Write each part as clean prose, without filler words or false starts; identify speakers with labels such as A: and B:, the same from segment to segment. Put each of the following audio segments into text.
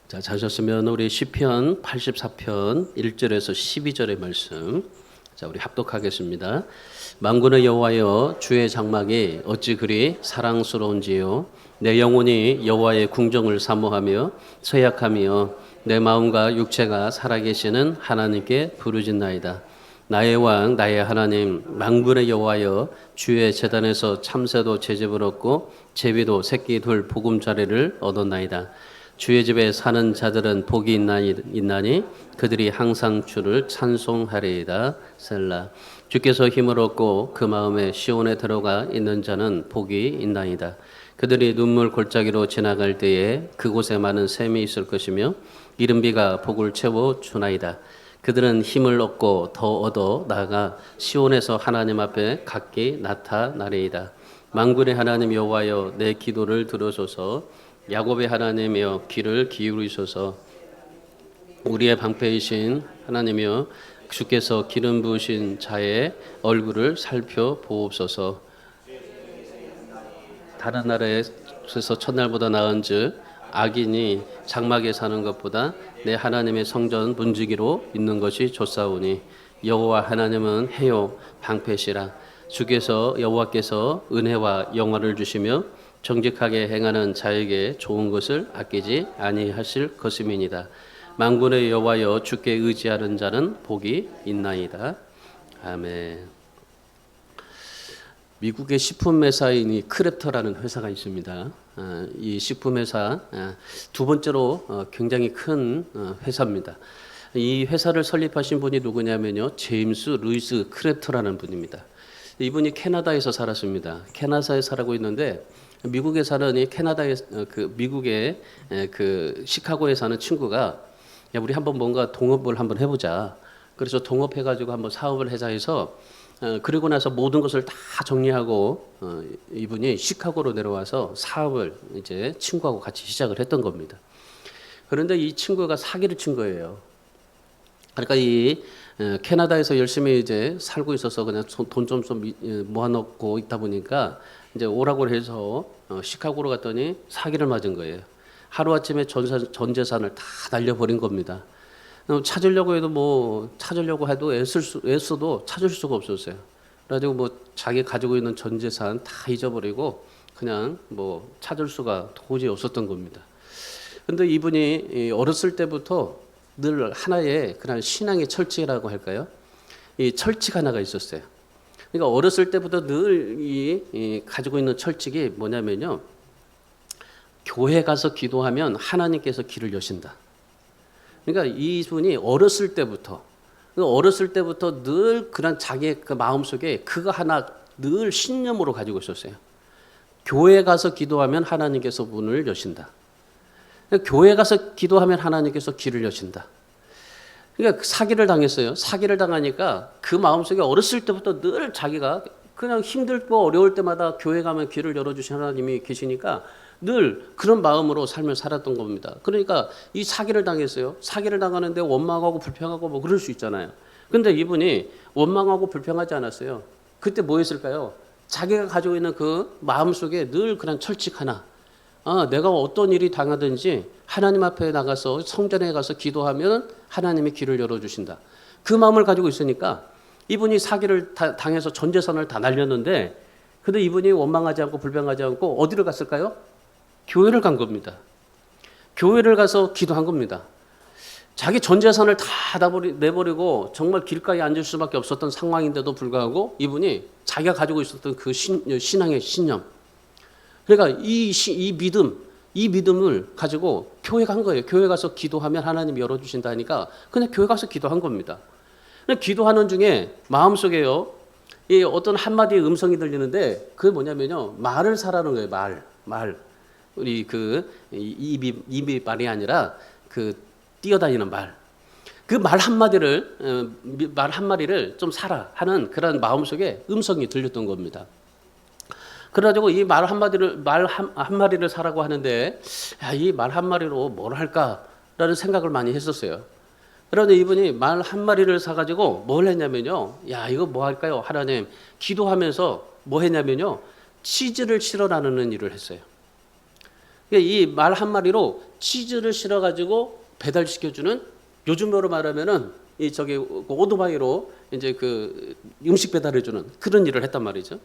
A: 자, 자셨으면 우리 시편 84편 1절에서 12절의 말씀, 자, 우리 합독하겠습니다. 만군의 여호와여, 주의 장막이 어찌 그리 사랑스러운지요. 내 영혼이 여호와의 궁정을 사모하며 서약하며 내 마음과 육체가 살아계시는 하나님께 부르짖나이다. 나의 왕 나의 하나님 만군의 여호와여, 주의 제단에서 참새도 제집을 얻고 제비도 새끼 둘 보금자리를 얻었나이다. 주의 집에 사는 자들은 복이 있나니 그들이 항상 주를 찬송하리이다. 셀라. 주께서 힘을 얻고 그 마음에 시온에 들어가 있는 자는 복이 있나이다. 그들이 눈물 골짜기로 지나갈 때에 그곳에 많은 샘이 있을 것이며 이른비가 복을 채워 주나이다. 그들은 힘을 얻고 더 얻어 나아가 시온에서 하나님 앞에 각기 나타나리이다. 만군의 하나님 여호와여, 내 기도를 들으소서. 야곱의 하나님이여, 귀를 기울이소서. 우리의 방패이신 하나님이여, 주께서 기름 부으신 자의 얼굴을 살펴보옵소서. 다른 나라에서 첫날보다 나은즉 악인이 장막에 사는 것보다 내 하나님의 성전 문지기로 있는 것이 좋사오니 여호와 하나님은 해요 방패시라. 주께서 여호와께서 은혜와 영화를 주시며 정직하게 행하는 자에게 좋은 것을 아끼지 아니하실 것임이니이다. 만군의 여호와여, 주께 의지하는 자는 복이 있나이다. 아멘. 미국의 식품 회사인 이 크랩터라는 회사가 있습니다. 이 식품 회사 두 번째로 굉장히 큰 회사입니다. 이 회사를 설립하신 분이 누구냐면요, 제임스 루이스 크랩터라는 분입니다. 이분이 캐나다에서 살았습니다. 캐나다에 살고 있는데 미국에 사는 이 캐나다의 미국의 그 시카고에 사는 친구가, 야, 우리 한번 뭔가 동업을 한번 해보자. 그래서 동업해가지고 한번 사업을 하자 해서 그리고 나서 모든 것을 다 정리하고 이분이 시카고로 내려와서 사업을 이제 친구하고 같이 시작을 했던 겁니다. 그런데 이 친구가 사기를 친 거예요. 그러니까 이 캐나다에서 열심히 이제 살고 있어서 그냥 돈 좀 모아놓고 있다 보니까 이제 오라고 해서 시카고로 갔더니 사기를 맞은 거예요. 하루아침에 전 재산을 다 날려버린 겁니다. 찾으려고 해도 애써도 찾을 수가 없었어요. 그래가지고 뭐 자기 가지고 있는 전 재산 다 잊어버리고 그냥 뭐 찾을 수가 도저히 없었던 겁니다. 근데 이분이 어렸을 때부터 늘 하나의 그냥 신앙의 철칙이라고 할까요? 이 철칙 하나가 있었어요. 그러니까 어렸을 때부터 늘 이 가지고 있는 철칙이 뭐냐면요, 교회 가서 기도하면 하나님께서 길을 여신다. 그러니까 이분이 어렸을 때부터 늘 그런 자기의 그 마음속에 그거 하나 늘 신념으로 가지고 있었어요. 교회 가서 기도하면 하나님께서 문을 여신다. 교회 가서 기도하면 하나님께서 길을 여신다. 그러니까 사기를 당했어요. 사기를 당하니까 그 마음속에 어렸을 때부터 늘 자기가 그냥 힘들고 어려울 때마다 교회 가면 길을 열어주신 하나님이 계시니까 늘 그런 마음으로 삶을 살았던 겁니다. 그러니까 이 사기를 당했어요. 사기를 당하는데 원망하고 불평하고 뭐 그럴 수 있잖아요. 근데 이분이 원망하고 불평하지 않았어요. 그때 뭐 했을까요? 자기가 가지고 있는 그 마음속에 늘 그런 철칙 하나, 내가 어떤 일이 당하든지 하나님 앞에 나가서 성전에 가서 기도하면 하나님이 길을 열어주신다. 그 마음을 가지고 있으니까 이분이 사기를 당해서 전 재산을 다 날렸는데, 근데 이분이 원망하지 않고 불평하지 않고 어디를 갔을까요? 교회를 간 겁니다. 교회를 가서 기도한 겁니다. 자기 전 재산을 다 내버리고 정말 길가에 앉을 수밖에 없었던 상황인데도 불구하고 이분이 자기가 가지고 있었던 그 신앙의 신념, 그러니까 이 믿음을 가지고 교회 간 거예요. 교회 가서 기도하면 하나님이 열어주신다니까 그냥 교회 가서 기도한 겁니다. 기도하는 중에 마음속에요, 이 어떤 한마디의 음성이 들리는데 그게 뭐냐면요, 말을 사라는 거예요. 말. 우리 그 입이 말이 아니라 그 뛰어다니는 말. 그 말 한마디를 좀 사라 하는 그런 마음속에 음성이 들렸던 겁니다. 그래가지고 이 말 한마디를 사라고 하는데, 이 말 한마디로 뭘 할까라는 생각을 많이 했었어요. 그런데 이분이 말 한마디를 사가지고 뭘 했냐면요, 이거 뭐 할까요? 하나님, 기도하면서 뭐 했냐면요, 치즈를 실어 나누는 일을 했어요. 이 말 한 마리로 치즈를 실어가지고 배달시켜주는, 요즘으로 말하면은 이 저기 오토바이로 이제 그 음식 배달해주는 그런 일을 했단 말이죠.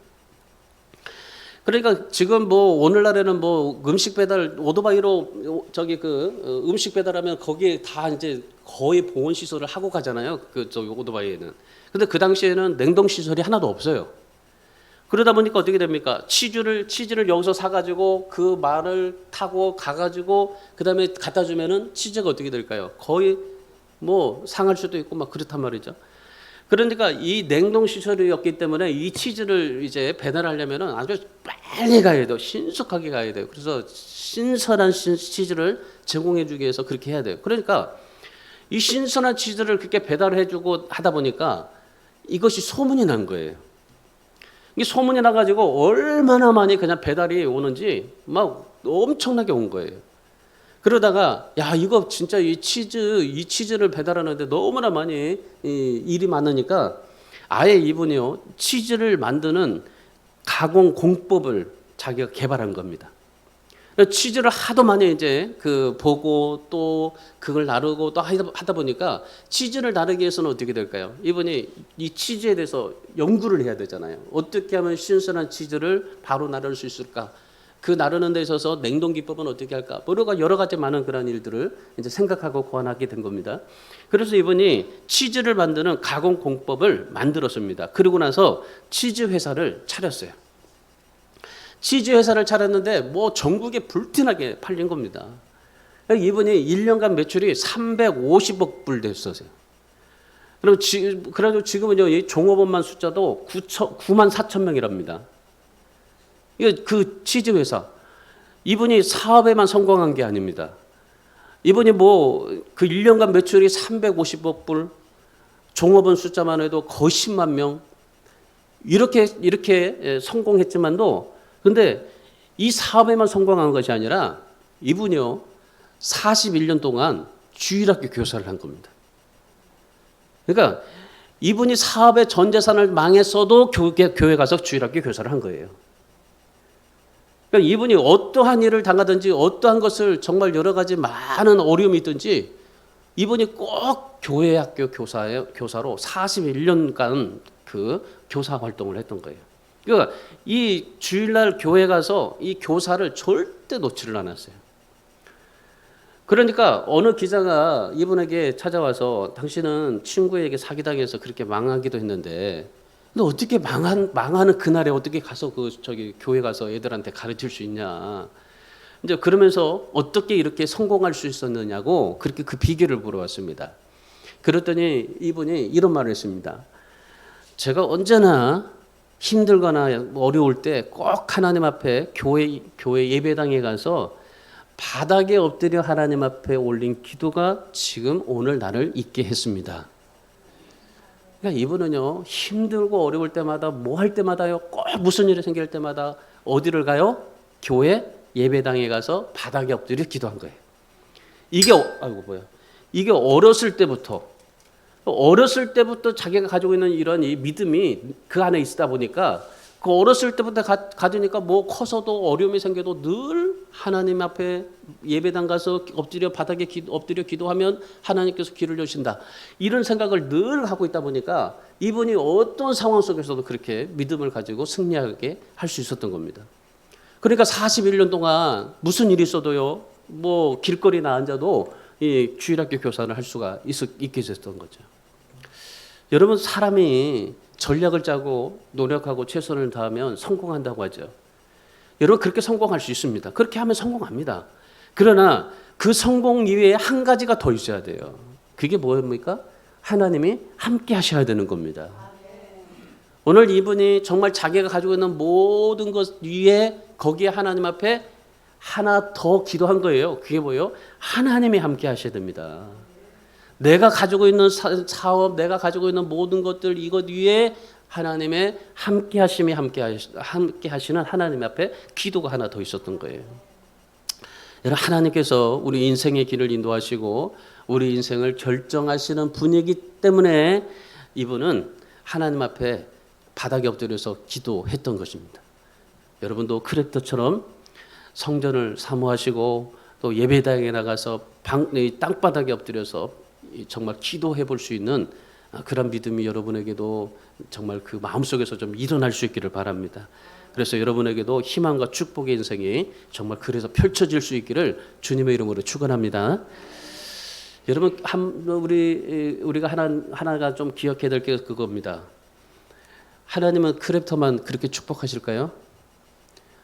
A: 그러니까 지금 뭐 오늘날에는 뭐 음식 배달 오토바이로 저기 그 음식 배달하면 거기에 다 이제 거의 보온 시설을 하고 가잖아요. 그 저기 오토바이에는. 근데 그 당시에는 냉동 시설이 하나도 없어요. 그러다 보니까 어떻게 됩니까? 치즈를 여기서 사가지고 그 말을 타고 가가지고 그 다음에 갖다 주면은 치즈가 어떻게 될까요? 거의 뭐 상할 수도 있고 막 그렇단 말이죠. 그러니까 이 냉동 시설이었기 때문에 이 치즈를 이제 배달하려면은 아주 빨리 가야 돼요. 신속하게 가야 돼요. 그래서 신선한 치즈를 제공해주기 위해서 그렇게 해야 돼요. 그러니까 이 신선한 치즈를 그렇게 배달해주고 하다 보니까 이것이 소문이 난 거예요. 이 소문이 나가지고 얼마나 많이 그냥 배달이 오는지 막 엄청나게 온 거예요. 그러다가 야 이거 진짜 이 치즈를 배달하는데 너무나 많이 일이 많으니까 아예 이분이요 치즈를 만드는 가공 공법을 자기가 개발한 겁니다. 치즈를 하도 많이 이제 그 보고 또 그걸 나르고 또 하다 보니까 치즈를 나르기 위해서는 어떻게 될까요? 이분이 이 치즈에 대해서 연구를 해야 되잖아요. 어떻게 하면 신선한 치즈를 바로 나를 수 있을까? 그 나르는 데 있어서 냉동 기법은 어떻게 할까? 여러 가지 많은 그런 일들을 이제 생각하고 고안하게 된 겁니다. 그래서 이분이 치즈를 만드는 가공 공법을 만들었습니다. 그리고 나서 치즈 회사를 차렸어요. 치즈 회사를 차렸는데 뭐 전국에 불티나게 팔린 겁니다. 이분이 1년간 매출이 350억 불 됐었어요. 그래가지고 지금은요, 이 종업원만 숫자도 9만 4천 명이랍니다. 이거 그 치즈 회사. 이분이 사업에만 성공한 게 아닙니다. 이분이 뭐 그 1년간 매출이 350억 불, 종업원 숫자만 해도 거의 10만 명. 이렇게 성공했지만도 근데 이 사업에만 성공한 것이 아니라 이분이요 41년 동안 주일학교 교사를 한 겁니다. 그러니까 이분이 사업의 전 재산을 망했어도 교회 가서 주일학교 교사를 한 거예요. 그러니까 이분이 어떠한 일을 당하든지 어떠한 것을 정말 여러 가지 많은 어려움이 있든지 이분이 꼭 교회 학교 교사로 41년간 그 교사 활동을 했던 거예요. 그러니까 이 주일날 교회 가서 이 교사를 절대 놓지를 않았어요. 그러니까 어느 기자가 이분에게 찾아와서 당신은 친구에게 사기당해서 그렇게 망하기도 했는데 너 어떻게 망하는 그날에 어떻게 가서 교회 가서 애들한테 가르칠 수 있냐. 이제 그러면서 어떻게 이렇게 성공할 수 있었느냐고 그렇게 그 비결을 물어봤습니다. 그랬더니 이분이 이런 말을 했습니다. 제가 언제나 힘들거나 어려울 때 꼭 하나님 앞에 교회 예배당에 가서 바닥에 엎드려 하나님 앞에 올린 기도가 지금 오늘 나를 있게 했습니다. 그러니까 이분은요 힘들고 어려울 때마다 뭐 할 때마다요 꼭 무슨 일이 생길 때마다 어디를 가요? 교회 예배당에 가서 바닥에 엎드려 기도한 거예요. 이게 어렸을 때부터 자기가 가지고 있는 이런 이 믿음이 그 안에 있다 보니까 그 어렸을 때부터 가지니까 뭐 커서도 어려움이 생겨도 늘 하나님 앞에 예배당 가서 바닥에 엎드려 기도하면 하나님께서 길을 여신다. 이런 생각을 늘 하고 있다 보니까 이분이 어떤 상황 속에서도 그렇게 믿음을 가지고 승리하게 할 수 있었던 겁니다. 그러니까 41년 동안 무슨 일이 있어도요, 뭐 길거리에 앉아도 이 주일학교 교사를 할 수가 있게 됐던 거죠. 여러분 사람이 전략을 짜고 노력하고 최선을 다하면 성공한다고 하죠. 여러분 그렇게 성공할 수 있습니다. 그렇게 하면 성공합니다. 그러나 그 성공 이외에 한 가지가 더 있어야 돼요. 그게 뭡니까? 하나님이 함께 하셔야 되는 겁니다. 오늘 이분이 정말 자기가 가지고 있는 모든 것 위에 거기에 하나님 앞에 하나 더 기도한 거예요. 그게 뭐예요? 하나님이 함께 하셔야 됩니다. 내가 가지고 있는 사업, 내가 가지고 있는 모든 것들 이것 위에 하나님의 함께 하심이 함께 하시는 하나님 앞에 기도가 하나 더 있었던 거예요. 여러분 하나님께서 우리 인생의 길을 인도하시고 우리 인생을 결정하시는 분이기 때문에 이분은 하나님 앞에 바닥에 엎드려서 기도했던 것입니다. 여러분도 크리스토처럼 성전을 사모하시고 또 예배당에 나가서 땅바닥에 엎드려서 정말 기도해 볼 수 있는 그런 믿음이 여러분에게도 정말 그 마음속에서 좀 일어날 수 있기를 바랍니다. 그래서 여러분에게도 희망과 축복의 인생이 정말 그래서 펼쳐질 수 있기를 주님의 이름으로 축원합니다. 여러분 우리가 하나가 좀 기억해야 될 게 그겁니다. 하나님은 크랩터만 그렇게 축복하실까요?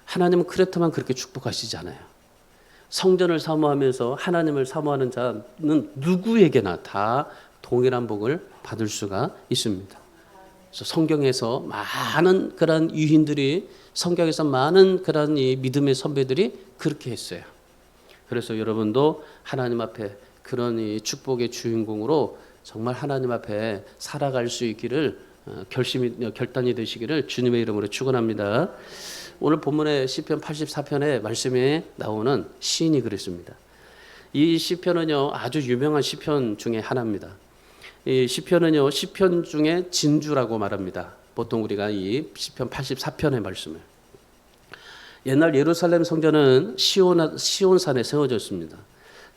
A: 하나님은 크랩터만 그렇게 축복하시지 않아요. 성전을 사모하면서 하나님을 사모하는 자는 누구에게나 다 동일한 복을 받을 수가 있습니다. 그래서 성경에서 많은 그런 유인들이 성경에서 많은 그런 이 믿음의 선배들이 그렇게 했어요. 그래서 여러분도 하나님 앞에 그런 이 축복의 주인공으로 정말 하나님 앞에 살아갈 수 있기를 결단이 되시기를 주님의 이름으로 축원합니다. 오늘 본문의 시편 84편의 말씀에 나오는 시인이 그랬습니다. 이 시편은요 아주 유명한 시편 중에 하나입니다. 이 시편은요 시편 중에 진주라고 말합니다. 보통 우리가 이 시편 84편의 말씀을 옛날 예루살렘 성전은 시온산에 세워졌습니다.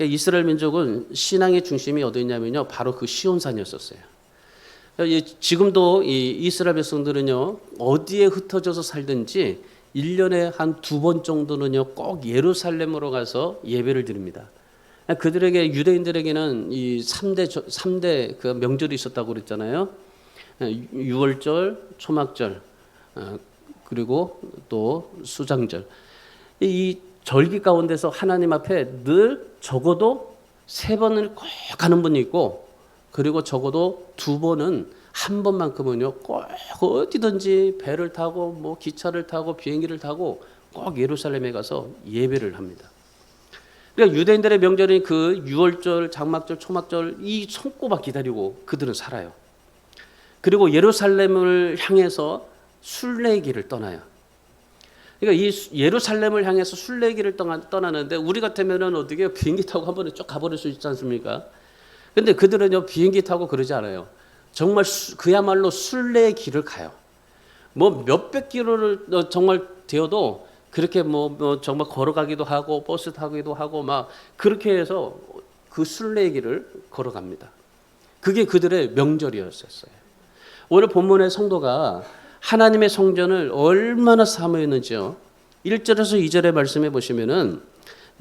A: 이스라엘 민족은 신앙의 중심이 어디 있냐면요 바로 그 시온산이었었어요. 지금도 이 이스라엘 백성들은요 어디에 흩어져서 살든지 1년에 한 2번 정도는요 꼭 예루살렘으로 가서 예배를 드립니다. 그들에게 유대인들에게는 이 3대 그 명절이 있었다고 그랬잖아요. 유월절, 초막절, 그리고 또 수장절. 이 절기 가운데서 하나님 앞에 늘 적어도 3번을 꼭 가는 분이 있고 그리고 적어도 2번은 한 번만큼은요 꼭 어디든지 배를 타고 뭐 기차를 타고 비행기를 타고 꼭 예루살렘에 가서 예배를 합니다. 그러니까 유대인들의 명절인 그 유월절, 장막절, 초막절 이 손꼽아 기다리고 그들은 살아요. 그리고 예루살렘을 향해서 순례길을 떠나요. 그러니까 이 예루살렘을 향해서 순례길을 떠나는데 우리 같으면은 어떻게 비행기 타고 한 번에 쭉 가버릴 수 있지 않습니까? 근데 그들은요 비행기 타고 그러지 않아요. 정말 그야말로 순례의 길을 가요. 뭐 몇백 킬로를 정말 되어도 그렇게 뭐 정말 걸어가기도 하고 버스 타기도 하고 막 그렇게 해서 그 순례의 길을 걸어갑니다. 그게 그들의 명절이었어요. 오늘 본문의 성도가 하나님의 성전을 얼마나 사모했는지요. 1절에서 2절의 말씀해 보시면은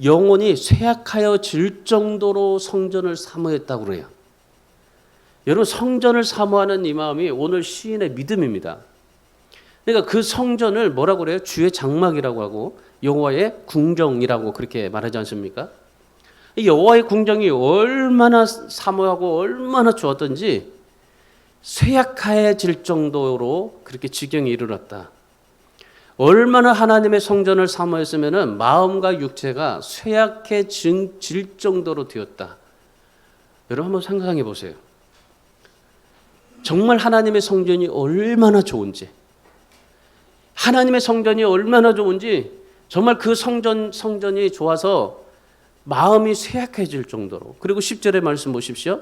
A: 영혼이 쇠약하여 질 정도로 성전을 사모했다고 그래요. 여러분 성전을 사모하는 이 마음이 오늘 시인의 믿음입니다. 그러니까 그 성전을 뭐라고 그래요? 주의 장막이라고 하고 여호와의 궁정이라고 그렇게 말하지 않습니까? 여호와의 궁정이 얼마나 사모하고 얼마나 좋았던지 쇠약해질 정도로 그렇게 지경에 이르렀다. 얼마나 하나님의 성전을 사모했으면 마음과 육체가 쇠약해질 정도로 되었다. 여러분 한번 생각해 보세요. 정말 하나님의 성전이 얼마나 좋은지, 하나님의 성전이 얼마나 좋은지 정말 그 성전이 좋아서 마음이 쇠약해질 정도로. 그리고 10절의 말씀 보십시오.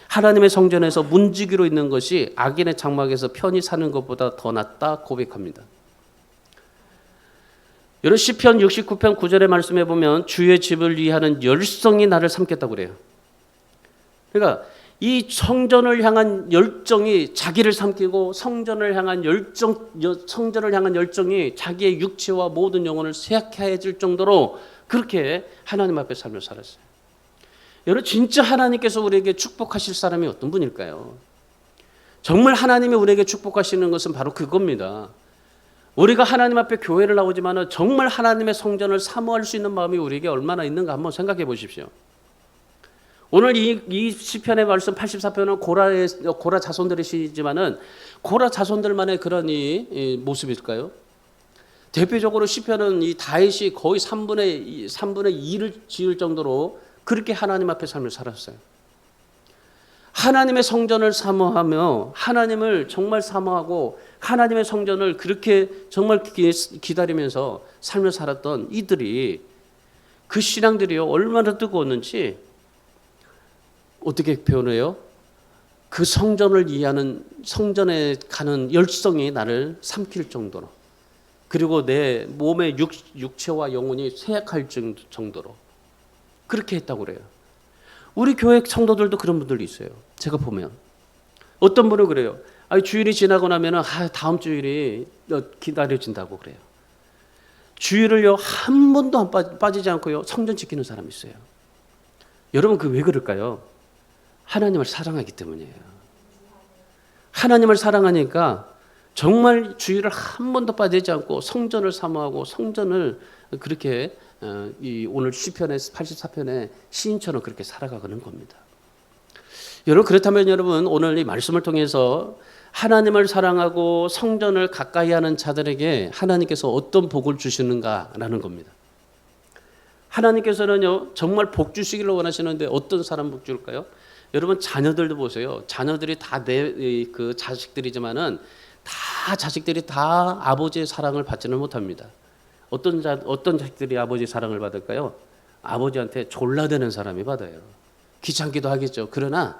A: 하나님의 성전에서 문지기로 있는 것이 악인의 장막에서 편히 사는 것보다 더 낫다 고백합니다. 여러분 시편 69편 9절의 말씀에 보면 주의 집을 위하는 열성이 나를 삼켰다고 그래요. 그러니까 이 성전을 향한 열정이 자기를 삼키고 성전을 향한 열정이 자기의 육체와 모든 영혼을 쇠약해질 정도로 그렇게 하나님 앞에 삶을 살았어요. 여러분 진짜 하나님께서 우리에게 축복하실 사람이 어떤 분일까요? 정말 하나님이 우리에게 축복하시는 것은 바로 그겁니다. 우리가 하나님 앞에 교회를 나오지만 정말 하나님의 성전을 사모할 수 있는 마음이 우리에게 얼마나 있는가 한번 생각해 보십시오. 오늘 이 시편의 말씀 84편은 고라 자손들의 시지만은 고라 자손들만의 그런 이 모습일까요? 대표적으로 시편은 이 다윗이 거의 3분의 2를 지을 정도로 그렇게 하나님 앞에 삶을 살았어요. 하나님의 성전을 사모하며 하나님을 정말 사모하고 하나님의 성전을 그렇게 정말 기다리면서 삶을 살았던 이들이 그 신앙들이요 얼마나 뜨거웠는지 어떻게 표현해요? 그 성전을 이해하는 성전에 가는 열성이 나를 삼킬 정도로 그리고 내 몸의 육체와 영혼이 쇠약할 정도로 그렇게 했다고 그래요. 우리 교회 성도들도 그런 분들이 있어요. 제가 보면 어떤 분은 그래요. 주일이 지나고 나면은 다음 주일이 기다려진다고 그래요. 주일을요 한 번도 안 빠지지 않고요 성전 지키는 사람이 있어요. 여러분 그 왜 그럴까요? 하나님을 사랑하기 때문이에요. 하나님을 사랑하니까 정말 주일을 한 번도 빠지지 않고 성전을 사모하고 성전을 그렇게 오늘 시편의 84편의 시인처럼 그렇게 살아가는 겁니다. 여러분 그렇다면 여러분 오늘 이 말씀을 통해서 하나님을 사랑하고 성전을 가까이 하는 자들에게 하나님께서 어떤 복을 주시는가라는 겁니다. 하나님께서는요 정말 복 주시기를 원하시는데 어떤 사람 복 줄까요? 여러분 자녀들도 보세요. 자녀들이 다 내 그 자식들이지만은 다 자식들이 다 아버지의 사랑을 받지는 못합니다. 어떤 자식들이 아버지의 사랑을 받을까요? 아버지한테 졸라대는 사람이 받아요. 귀찮기도 하겠죠. 그러나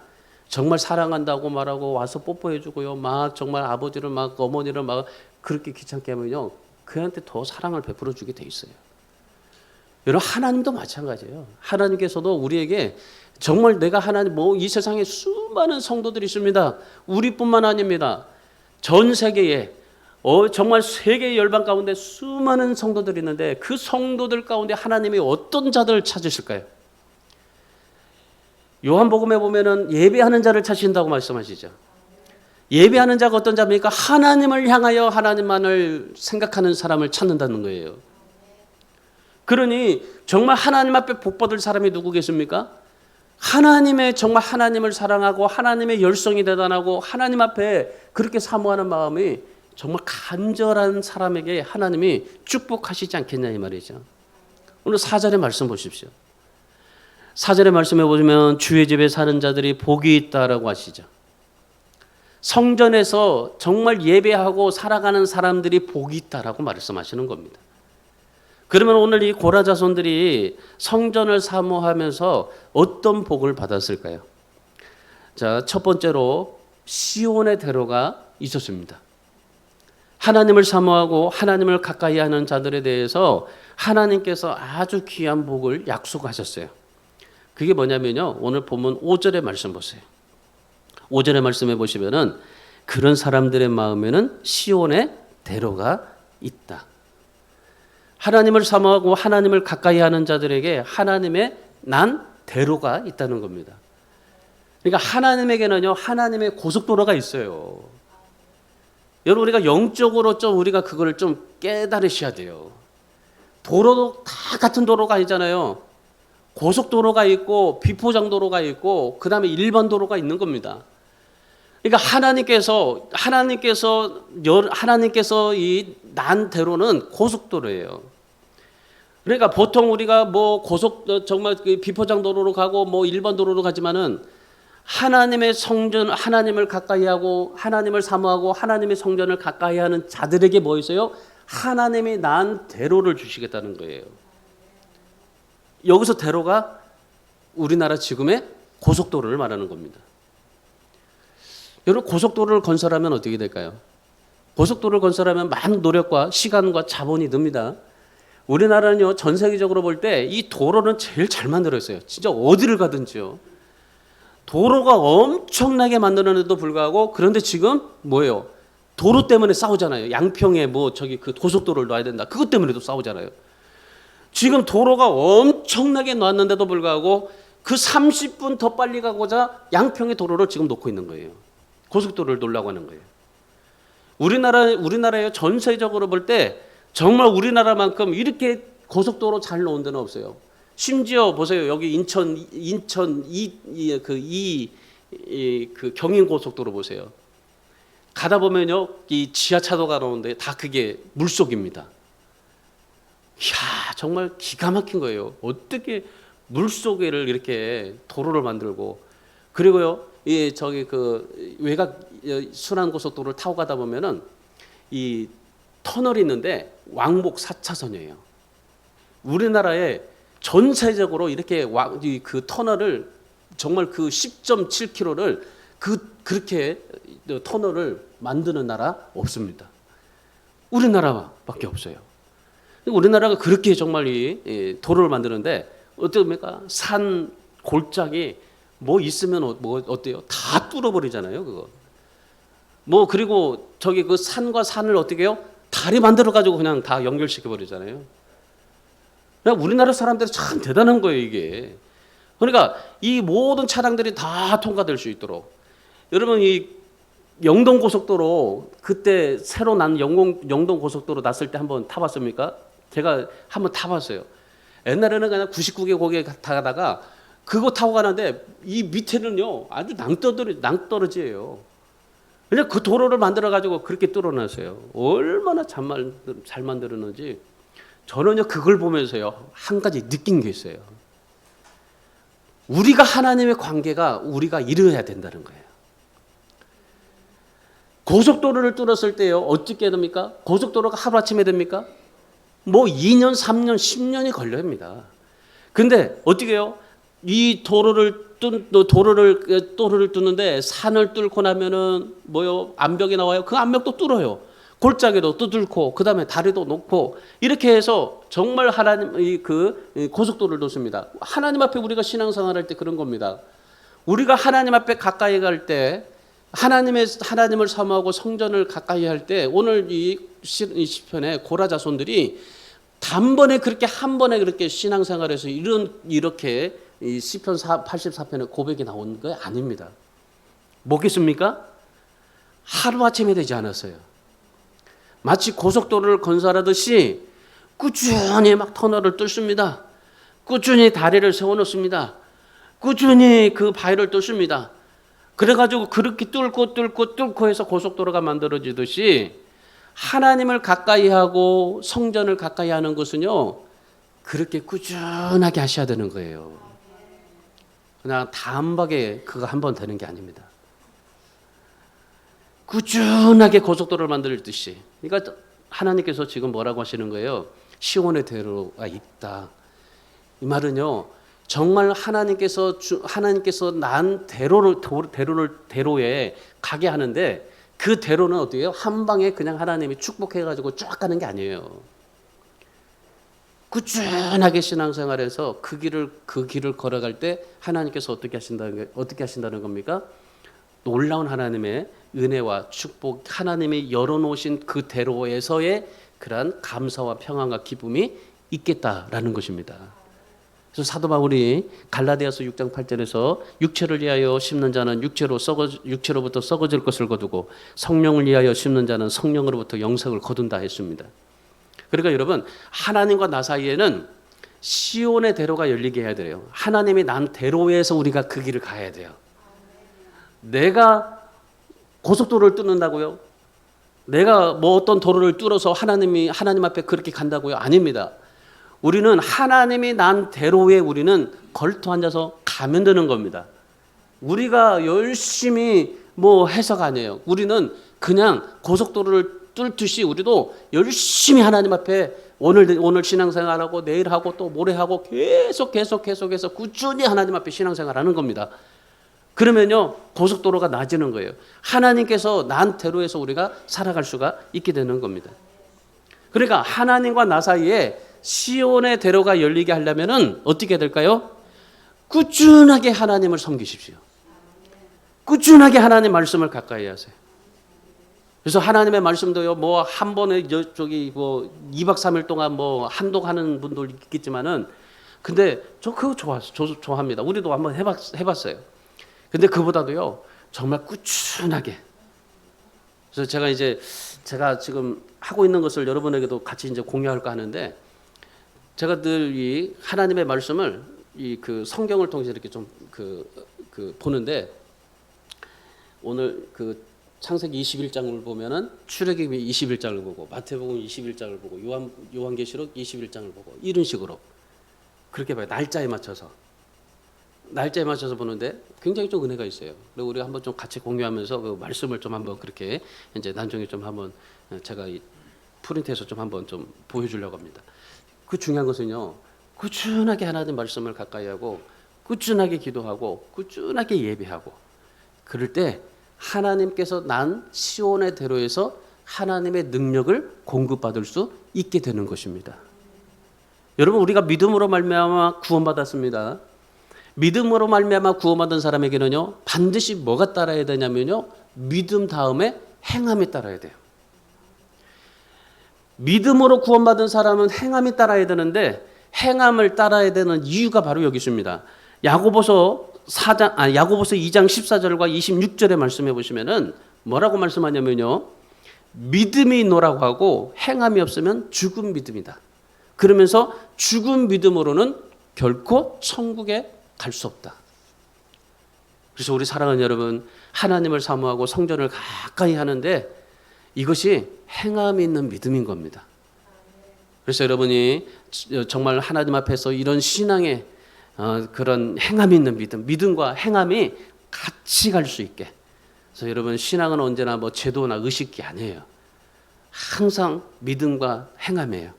A: 정말 사랑한다고 말하고 와서 뽀뽀해주고요. 막 정말 아버지를 막 어머니를 막 그렇게 귀찮게 하면요, 그한테 더 사랑을 베풀어주게 돼 있어요. 여러분 하나님도 마찬가지예요. 하나님께서도 우리에게 정말 내가 하나님 이 세상에 수많은 성도들이 있습니다. 우리뿐만 아닙니다. 전 세계에 정말 세계 열방 가운데 수많은 성도들이 있는데 그 성도들 가운데 하나님이 어떤 자들을 찾으실까요? 요한복음에 보면은 예배하는 자를 찾으신다고 말씀하시죠. 예배하는 자가 어떤 자입니까? 하나님을 향하여 하나님만을 생각하는 사람을 찾는다는 거예요. 그러니 정말 하나님 앞에 복받을 사람이 누구겠습니까? 정말 하나님을 사랑하고 하나님의 열성이 대단하고 하나님 앞에 그렇게 사모하는 마음이 정말 간절한 사람에게 하나님이 축복하시지 않겠냐 이 말이죠. 오늘 4절의 말씀 보십시오. 4절의 말씀에 보시면 주의 집에 사는 자들이 복이 있다라고 하시죠. 성전에서 정말 예배하고 살아가는 사람들이 복이 있다라고 말씀하시는 겁니다. 그러면 오늘 이 고라 자손들이 성전을 사모하면서 어떤 복을 받았을까요? 자, 첫 번째로 시온의 대로가 있었습니다. 하나님을 사모하고 하나님을 가까이 하는 자들에 대해서 하나님께서 아주 귀한 복을 약속하셨어요. 그게 뭐냐면요, 오늘 본문 5절의 말씀 보세요. 5절의 말씀에 보시면은 그런 사람들의 마음에는 시온의 대로가 있다. 하나님을 사모하고 하나님을 가까이 하는 자들에게 하나님의 난 대로가 있다는 겁니다. 그러니까 하나님에게는요 하나님의 고속도로가 있어요. 여러분 우리가 영적으로 좀 우리가 그거를 좀 깨달으셔야 돼요. 도로도 다 같은 도로가 아니잖아요. 고속도로가 있고 비포장도로가 있고 그 다음에 일반 도로가 있는 겁니다. 그러니까 하나님께서 이 난 대로는 고속도로예요. 그러니까 보통 우리가 정말 비포장 도로로 가고 일반 도로로 가지만은 하나님의 성전, 하나님을 가까이 하고 하나님을 사모하고 하나님의 성전을 가까이 하는 자들에게 뭐 있어요? 하나님이 난 대로를 주시겠다는 거예요. 여기서 대로가 우리나라 지금의 고속도로를 말하는 겁니다. 여러분 고속도로를 건설하면 어떻게 될까요? 고속도로를 건설하면 많은 노력과 시간과 자본이 듭니다. 우리나라는요 전 세계적으로 볼 때 이 도로는 제일 잘 만들었어요. 진짜 어디를 가든지요. 도로가 엄청나게 만들었는데도 불구하고 그런데 지금 뭐예요? 도로 때문에 싸우잖아요. 양평에 그 고속도로를 놔야 된다. 그것 때문에도 싸우잖아요. 지금 도로가 엄청나게 놨는데도 불구하고 그 30분 더 빨리 가고자 양평의 도로를 지금 놓고 있는 거예요. 고속도로를 놓으려고 하는 거예요. 우리나라에 전세적으로 볼 때 정말 우리나라만큼 이렇게 고속도로 잘 놓은 데는 없어요. 심지어 보세요. 여기 인천 그 경인 고속도로 보세요. 가다 보면요 이 지하차도가 나오는데 다 그게 물속입니다. 이야 정말 기가 막힌 거예요. 어떻게 물속에를 이렇게 도로를 만들고 그리고요 외곽 순환 고속도로를 타고 가다 보면은 이 터널이 있는데 왕복 4차선이에요. 우리나라에 전세적으로 이렇게 그 터널을 정말 그 10.7km를 그렇게 터널을 만드는 나라 없습니다. 우리나라밖에 없어요. 우리나라가 그렇게 정말 이 도로를 만드는데 어떻습니까? 산 골짜기 뭐 있으면 뭐 어때요? 다 뚫어버리잖아요, 그거. 뭐 그리고 저기 그 산과 산을 어떻게 해요? 다리 만들어 가지고 그냥 다 연결시켜 버리잖아요. 그러니까 우리나라 사람들이 참 대단한 거예요, 이게. 그러니까 이 모든 차량들이 다 통과될 수 있도록. 여러분 이 영동 고속도로 그때 새로 난 영동 고속도로 났을 때 한번 타봤습니까? 제가 한번 타봤어요. 옛날에는 그냥 99개 고개 타다가 그거 타고 가는데 이 밑에는요 아주 낭떠러지예요. 그냥 그 도로를 만들어 가지고 그렇게 뚫어놨어요. 얼마나 잘 만들었는지. 저는요 그걸 보면서요 한 가지 느낀 게 있어요. 우리가 하나님의 관계가 우리가 이루어야 된다는 거예요. 고속도로를 뚫었을 때요 어떻게 됩니까? 고속도로가 하루아침에 됩니까? 뭐 2년, 3년, 10년이 걸립니다. 근데 어떻게 해요? 이 도로를 뚫는데 산을 뚫고 나면은 뭐요? 암벽이 나와요. 그 암벽도 뚫어요. 골짜기도 뚫고 그다음에 다리도 놓고 이렇게 해서 정말 하나님 그 고속도로를 놓습니다. 하나님 앞에 우리가 신앙생활할 때 그런 겁니다. 우리가 하나님 앞에 가까이 갈 때 하나님을 사모하고 성전을 가까이 할 때 오늘 이 시편의 고라 자손들이 단번에 그렇게 한 번에 그렇게 신앙생활에서 이렇게 이 시편 84편의 고백이 나온 거 아닙니다. 뭐겠습니까? 하루아침에 되지 않았어요. 마치 고속도로를 건설하듯이 꾸준히 막 터널을 뚫습니다. 꾸준히 다리를 세워놓습니다. 꾸준히 그 바위를 뚫습니다. 그래가지고 그렇게 뚫고 해서 고속도로가 만들어지듯이 하나님을 가까이 하고 성전을 가까이 하는 것은요 그렇게 꾸준하게 하셔야 되는 거예요. 그냥 단박에 그거 한 번 되는 게 아닙니다. 꾸준하게 고속도로를 만들듯이. 그러니까 하나님께서 지금 뭐라고 하시는 거예요? 시온의 대로가 있다. 이 말은요 정말 하나님께서 난 대로에 가게 하는데 그 대로는 어떻게 해요? 한 방에 그냥 하나님이 축복해가지고 쫙 가는 게 아니에요. 꾸준하게 신앙생활에서 그 길을 걸어갈 때 하나님께서 어떻게 하신다는 겁니까? 놀라운 하나님의 은혜와 축복, 하나님이 열어놓으신 그 대로에서의 그러한 감사와 평안과 기쁨이 있겠다라는 것입니다. 그래서 사도 바울이 갈라디아서 6장 8절에서 육체를 위하여 심는 자는 육체로부터 썩어질 것을 거두고 성령을 위하여 심는 자는 성령으로부터 영생을 거둔다 했습니다. 그러니까 여러분 하나님과 나 사이에는 시온의 대로가 열리게 해야 돼요. 하나님이 난 대로에서 우리가 그 길을 가야 돼요. 내가 고속도로를 뚫는다고요? 내가 뭐 어떤 도로를 뚫어서 하나님 앞에 그렇게 간다고요? 아닙니다. 우리는 하나님이 난 대로에 우리는 걸터 앉아서 가면 되는 겁니다. 우리가 열심히 뭐 해서가 아니에요. 우리는 그냥 고속도로를 뚫듯이 우리도 열심히 하나님 앞에 오늘 신앙생활하고 내일 하고 또 모레 하고 계속해서 꾸준히 하나님 앞에 신앙생활하는 겁니다. 그러면요 고속도로가 낮아지는 거예요. 하나님께서 난 대로에서 우리가 살아갈 수가 있게 되는 겁니다. 그러니까 하나님과 나 사이에 시온의 대로가 열리게 하려면은 어떻게 될까요? 꾸준하게 하나님을 섬기십시오. 꾸준하게 하나님 말씀을 가까이 하세요. 그래서 하나님의 말씀도요, 뭐 한 번에 저기 뭐 2박 3일 동안 뭐 한독하는 분도 있겠지만은, 근데 저 그거 좋아합니다. 우리도 한번 해봤어요. 근데 그보다도요, 정말 꾸준하게. 그래서 제가 지금 하고 있는 것을 여러분에게도 같이 이제 공유할까 하는데, 제가 늘 이 하나님의 말씀을 그 성경을 통해서 이렇게 좀 보는데, 오늘 그 창세기 21장을 보면은 출애굽기 21장을 보고 마태복음 21장을 보고 요한계시록 21장을 보고 이런 식으로 그렇게 봐요. 날짜에 맞춰서 보는데 굉장히 좀 은혜가 있어요. 그리고 우리 한번 좀 같이 공유하면서 그 말씀을 좀 한번 그렇게 이제 나중에 좀 한번 제가 이 프린트해서 좀 한번 좀 보여주려고 합니다. 그 중요한 것은요, 꾸준하게 하나님 말씀을 가까이 하고 꾸준하게 기도하고 꾸준하게 예배하고 그럴 때 하나님께서 난 시온의 대로에서 하나님의 능력을 공급받을 수 있게 되는 것입니다. 여러분, 우리가 믿음으로 말미암아 구원받았습니다. 믿음으로 말미암아 구원받은 사람에게는요, 반드시 뭐가 따라야 되냐면요, 믿음 다음에 행함이 따라야 돼요. 믿음으로 구원받은 사람은 행함이 따라야 되는데, 행함을 따라야 되는 이유가 바로 여기 있습니다. 야고보서 2장 14절과 26절의 말씀해 보시면은 뭐라고 말씀하냐면요, 믿음이 있노라고 하고 행함이 없으면 죽은 믿음이다. 그러면서 죽은 믿음으로는 결코 천국에 갈 수 없다. 그래서 우리 사랑하는 여러분, 하나님을 사모하고 성전을 가까이 하는데 이것이 행함이 있는 믿음인 겁니다. 그래서 여러분이 정말 하나님 앞에서 이런 신앙의 그런 행함이 있는 믿음과 행함이 같이 갈 수 있게. 그래서 여러분, 신앙은 언제나 뭐 제도나 의식이 아니에요. 항상 믿음과 행함이에요.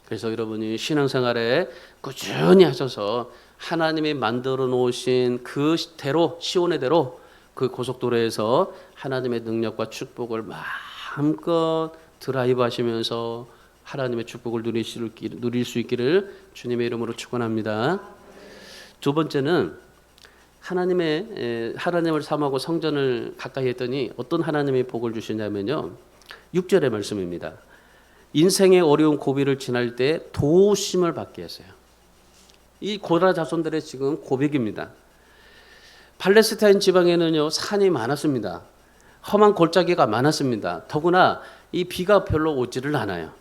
A: 그래서 여러분이 신앙생활에 꾸준히 하셔서 하나님이 만들어 놓으신 그 대로, 시온의 대로 그 고속도로에서 하나님의 능력과 축복을 마음껏 드라이브 하시면서 하나님의 축복을 누릴 수 있기를 주님의 이름으로 축원합니다. 두 번째는 하나님을 사모하고 성전을 가까이 했더니 어떤 하나님의 복을 주시냐면요, 6절의 말씀입니다. 인생의 어려운 고비를 지날 때 도우심을 받게 했어요. 이 고라 자손들의 지금 고백입니다. 팔레스타인 지방에는요, 산이 많았습니다. 험한 골짜기가 많았습니다. 더구나 이 비가 별로 오지를 않아요.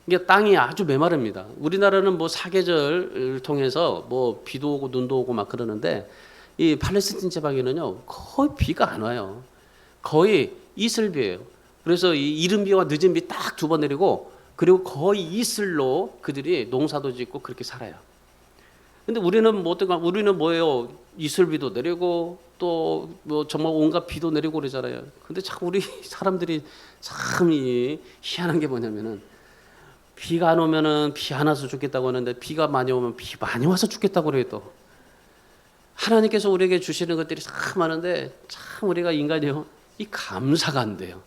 A: 이게 땅이 아주 메마릅니다. 우리나라는 뭐 사계절을 통해서 뭐 비도 오고 눈도 오고 막 그러는데 이 팔레스타인 지방에는요, 거의 비가 안 와요. 거의 이슬비예요. 그래서 이 이른 비와 늦은 비 딱 두 번 내리고, 그리고 거의 이슬로 그들이 농사도 짓고 그렇게 살아요. 근데 우리는 뭐예요? 이슬비도 내리고 또 뭐 정말 온갖 비도 내리고 그러잖아요. 근데 자꾸 우리 사람들이 참 희한한 게 뭐냐면은, 비가 안 오면은 비 안 와서 죽겠다고 하는데 비가 많이 오면 비 많이 와서 죽겠다고 그래요. 또 하나님께서 우리에게 주시는 것들이 참 많은데 참 우리가 인간이요, 이 감사가 안 돼요.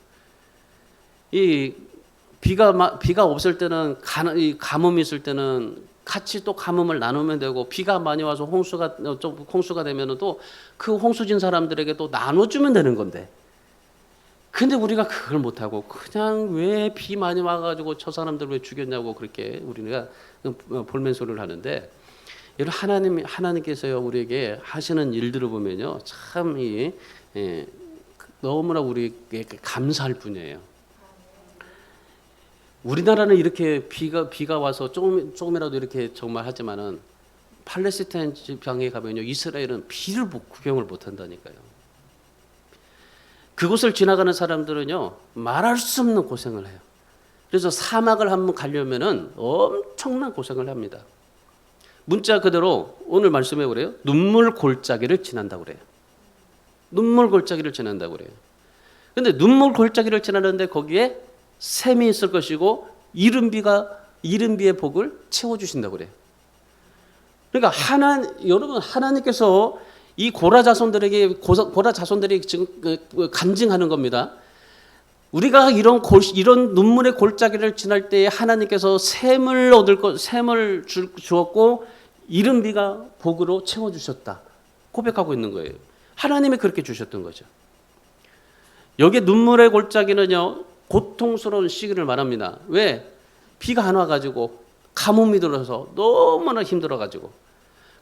A: 이 비가 없을 때는 가뭄이 있을 때는 같이 또 가뭄을 나누면 되고, 비가 많이 와서 홍수가 되면은 또 그 홍수진 사람들에게 또 나눠주면 되는 건데, 근데 우리가 그걸 못하고 그냥 왜 비 많이 와가지고 저 사람들 왜 죽였냐고 그렇게 우리가 볼멘 소리를 하는데, 여러분, 하나님께서요 우리에게 하시는 일들을 보면요, 참 너무나 우리에게 감사할 뿐이에요. 우리나라는 이렇게 비가 와서 조금이라도 이렇게 정말 하지만은 팔레스타인 지방에 가면요, 이스라엘은 비를 구경을 못 한다니까요. 그곳을 지나가는 사람들은요, 말할 수 없는 고생을 해요. 그래서 사막을 한번 가려면은 엄청난 고생을 합니다. 문자 그대로 오늘 말씀에 그래요. 눈물 골짜기를 지난다고 그래요. 눈물 골짜기를 지난다고 그래요. 근데 눈물 골짜기를 지나는데 거기에 샘이 있을 것이고 이른 비의 복을 채워 주신다고 그래요. 그러니까 여러분, 하나님께서 이 고라 자손들이 지금 간증하는 겁니다. 우리가 이런 눈물의 골짜기를 지날 때에 하나님께서 샘을 주었고 이른 비가 복으로 채워 주셨다 고백하고 있는 거예요. 하나님이 그렇게 주셨던 거죠. 여기 눈물의 골짜기는요, 고통스러운 시기를 말합니다. 왜? 비가 안 와가지고 가뭄이 들어서 너무나 힘들어가지고.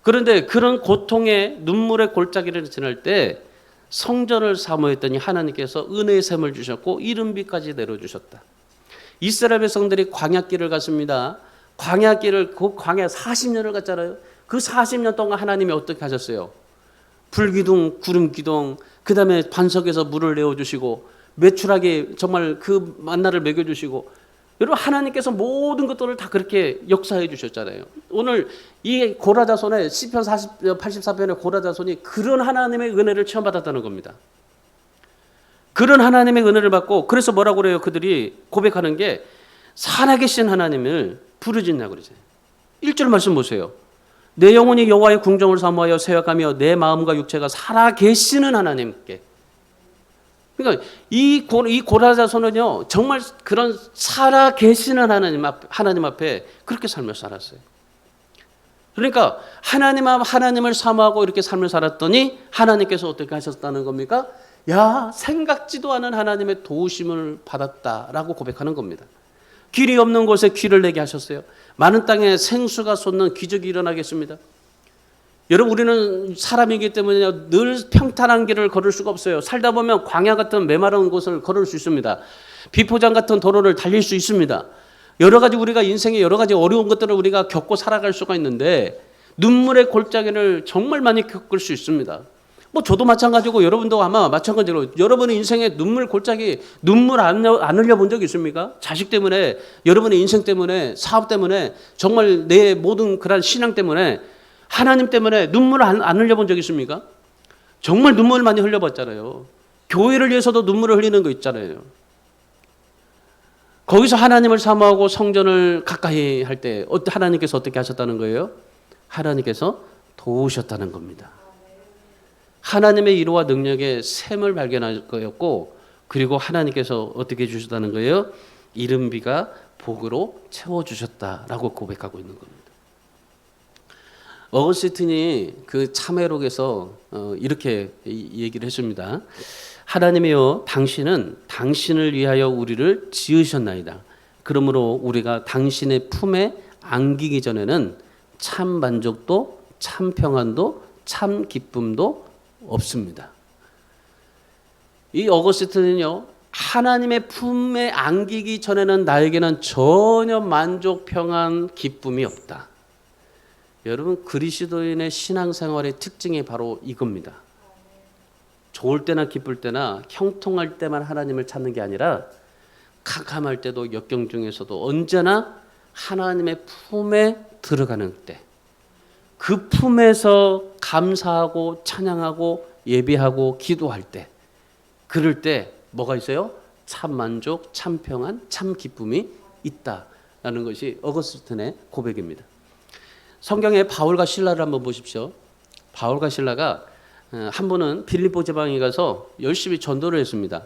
A: 그런데 그런 고통의 눈물의 골짜기를 지날 때 성전을 사모했더니 하나님께서 은혜의 샘을 주셨고 이른 비까지 내려주셨다. 이스라엘 백성들이 광야길을 갔습니다. 그 광야 40년을 갔잖아요. 그 40년 동안 하나님이 어떻게 하셨어요? 불기둥, 구름기둥, 그 다음에 반석에서 물을 내어주시고 매출하게 정말 그 만나를 먹여주시고, 여러분, 하나님께서 모든 것들을 다 그렇게 역사해 주셨잖아요. 오늘 이 고라자손의 시편 84편의 고라자손이 그런 하나님의 은혜를 체험받았다는 겁니다. 그런 하나님의 은혜를 받고, 그래서 뭐라고 그래요? 그들이 고백하는 게 살아계신 하나님을 부르짖냐고 그러죠. 1절 말씀 보세요. 내 영혼이 여호와의 궁정을 사모하여 새각하며 내 마음과 육체가 살아계시는 하나님께. 그러니까 이 고라 자손은요 정말 그런 살아 계시는 하나님 앞에 그렇게 삶을 살았어요. 그러니까 하나님을 사모하고 이렇게 삶을 살았더니 하나님께서 어떻게 하셨다는 겁니까? 야, 생각지도 않은 하나님의 도우심을 받았다라고 고백하는 겁니다. 길이 없는 곳에 길을 내게 하셨어요. 많은 땅에 생수가 솟는 기적이 일어나겠습니다. 여러분, 우리는 사람이기 때문에 늘 평탄한 길을 걸을 수가 없어요. 살다 보면 광야 같은 메마른 곳을 걸을 수 있습니다. 비포장 같은 도로를 달릴 수 있습니다. 여러 가지 우리가 인생에 여러 가지 어려운 것들을 우리가 겪고 살아갈 수가 있는데 눈물의 골짜기를 정말 많이 겪을 수 있습니다. 뭐 저도 마찬가지고 여러분도 아마 마찬가지로 여러분의 인생에 눈물 안 흘려본 적 있습니까? 자식 때문에, 여러분의 인생 때문에, 사업 때문에, 정말 내 모든 그런 신앙 때문에, 하나님 때문에 눈물 안 흘려본 적 있습니까? 정말 눈물 많이 흘려봤잖아요. 교회를 위해서도 눈물을 흘리는 거 있잖아요. 거기서 하나님을 사모하고 성전을 가까이 할 때 하나님께서 어떻게 하셨다는 거예요? 하나님께서 도우셨다는 겁니다. 하나님의 이로와 능력의 샘을 발견할 거였고, 그리고 하나님께서 어떻게 해주셨다는 거예요? 이른비가 복으로 채워주셨다라고 고백하고 있는 겁니다. 어거스틴이 그 참회록에서 이렇게 얘기를 했습니다. 하나님이여, 당신은 당신을 위하여 우리를 지으셨나이다. 그러므로 우리가 당신의 품에 안기기 전에는 참 만족도, 참 평안도, 참 기쁨도 없습니다. 이 어거스틴은요, 하나님의 품에 안기기 전에는 나에게는 전혀 만족, 평안, 기쁨이 없다. 여러분, 그리스도인의 신앙생활의 특징이 바로 이겁니다. 좋을 때나 기쁠 때나 형통할 때만 하나님을 찾는 게 아니라 캄캄할 때도, 역경 중에서도 언제나 하나님의 품에 들어가는 때, 그 품에서 감사하고 찬양하고 예배하고 기도할 때, 그럴 때 뭐가 있어요? 참 만족, 참 평안, 참 기쁨이 있다라는 것이 어거스틴의 고백입니다. 성경에 바울과 실라를 한번 보십시오. 바울과 실라가 한 분은 빌립보 지방에 가서 열심히 전도를 했습니다.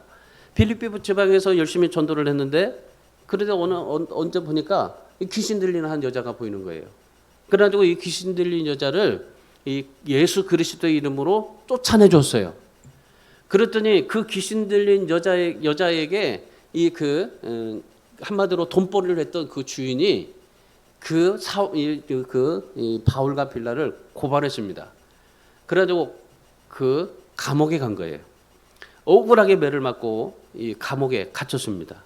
A: 빌립보 지방에서 열심히 전도를 했는데, 그러다 언제 보니까 귀신 들리는 한 여자가 보이는 거예요. 그래가지고 이 귀신 들린 여자를 이 예수 그리스도의 이름으로 쫓아내줬어요. 그랬더니 그 귀신 들린 여자에게 한마디로 돈벌이를 했던 그 주인이 이 바울과 빌라를 고발했습니다. 그래가지고 그 감옥에 간 거예요. 억울하게 매를 맞고 이 감옥에 갇혔습니다.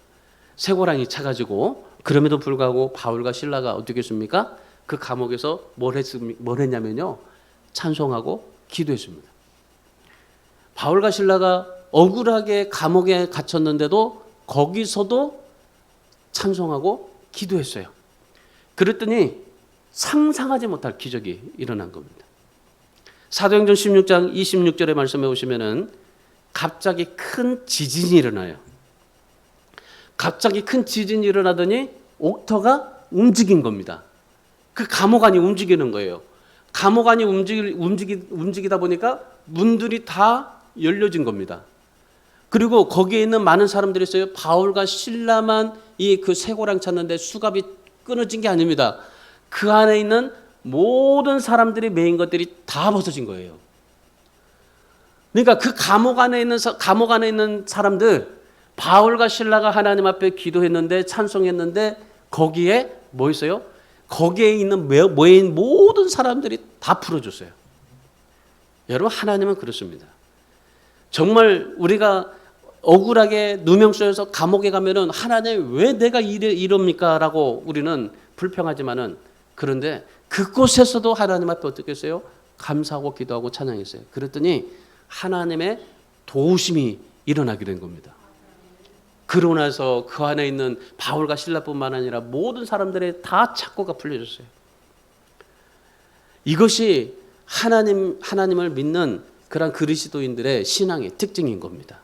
A: 쇠고랑이 차가지고. 그럼에도 불구하고 바울과 실라가 어떻게 했습니까? 그 감옥에서 뭘 했냐면요, 찬송하고 기도했습니다. 바울과 실라가 억울하게 감옥에 갇혔는데도 거기서도 찬송하고 기도했어요. 그랬더니 상상하지 못할 기적이 일어난 겁니다. 사도행전 16장 26절의 말씀에 오시면은 갑자기 큰 지진이 일어나요. 갑자기 큰 지진이 일어나더니 옥터가 움직인 겁니다. 그 감옥 안이 움직이는 거예요. 감옥 안이 움직이다 보니까 문들이 다 열려진 겁니다. 그리고 거기에 있는 많은 사람들이 있어요. 바울과 실라만 그 쇠고랑 찼는데 수갑이 끊어진 게 아닙니다. 그 안에 있는 모든 사람들이 매인 것들이 다 벗어진 거예요. 그러니까 그 감옥 안에 있는 사람들, 바울과 실라가 하나님 앞에 기도했는데, 찬송했는데, 거기에 뭐 있어요? 거기에 있는 모인 모든 사람들이 다 풀어줬어요. 여러분, 하나님은 그렇습니다. 정말 우리가 억울하게 누명 쓰여서 감옥에 가면은 하나님 왜 내가 이럽니까? 라고 우리는 불평하지만은, 그런데 그곳에서도 하나님 앞에 어떻게 했어요? 감사하고 기도하고 찬양했어요. 그랬더니 하나님의 도우심이 일어나게 된 겁니다. 그러고 나서 그 안에 있는 바울과 실라뿐만 아니라 모든 사람들의 다 착고가 풀려졌어요. 이것이 하나님을 믿는 그런 그리스도인들의 신앙의 특징인 겁니다.